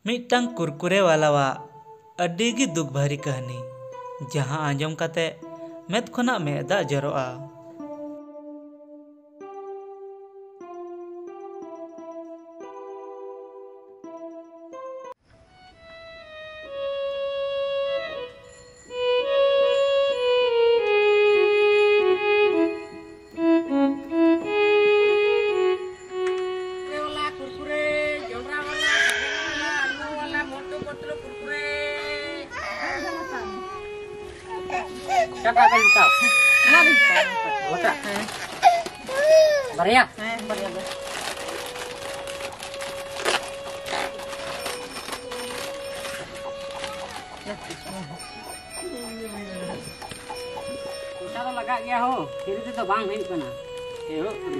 मिट्टांग कुरकुरे वालावा अड्डीगी दुख भारी कहानी जहां आंजम काते मेद खोना मेदा जरोआ। Siapa akan tahu? Bota. Baria. पैसा तो लगा गया हो फिर तो बांग नहीं करना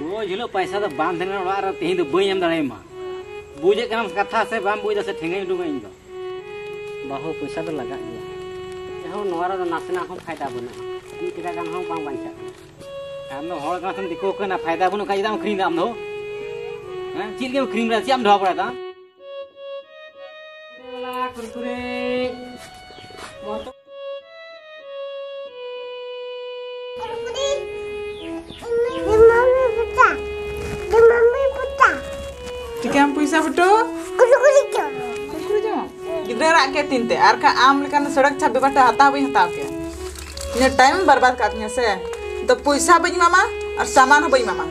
रोज हिलो पैसा तो बांध देना और तेही तो बई एम दाड़े मा बुझे कना कथा से बाम बुझ से ठेंगे डुगा इन दो बाहो पैसा तो लगा गया हो नोरा तो नासना हो फायदा बना इन किरा गान हो बांग बांचा हम तो होड़ गान दिको कना फायदा बनो काई दाम क्रीम दाम दो हैं चिल के क्रीम रा सियाम ढवा पड़ा था वाला कुरकुरे मोटो Tiga पैसा बटो गिदरा राग के तीनते आर का आम लेकर सड़क छाबे बटा हता भी हता के ने टाइम बर्बाद करने से तो पैसा बई मामा और सामान हो बई मामा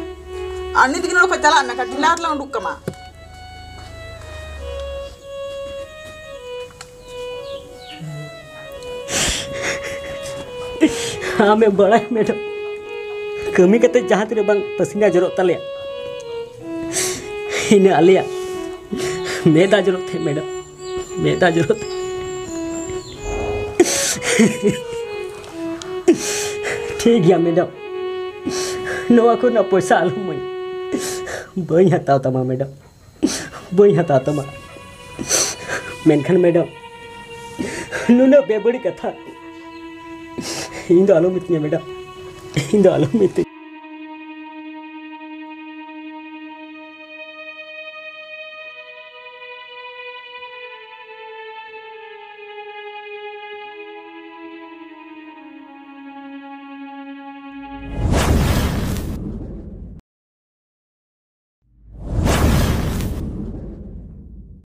अन्य दिन लोग चला मैं का ढिला ला उड़ुक कमा हाँ मैं बड़ा है मैडम कमी करते जहाँ तेरे बंग पसीना जरूरत तले इन्हें आलिया मेदा जरूरत है मैडम मेदा जरूरत ठीक है मैडम नवा को ना पैसा आलू मैं बई हताव तमा मैडम बई हताव तमा मेनखान मैडम नुना बेबड़ी कथा इन दो आलू मितनी मैडम इन दो आलू मितनी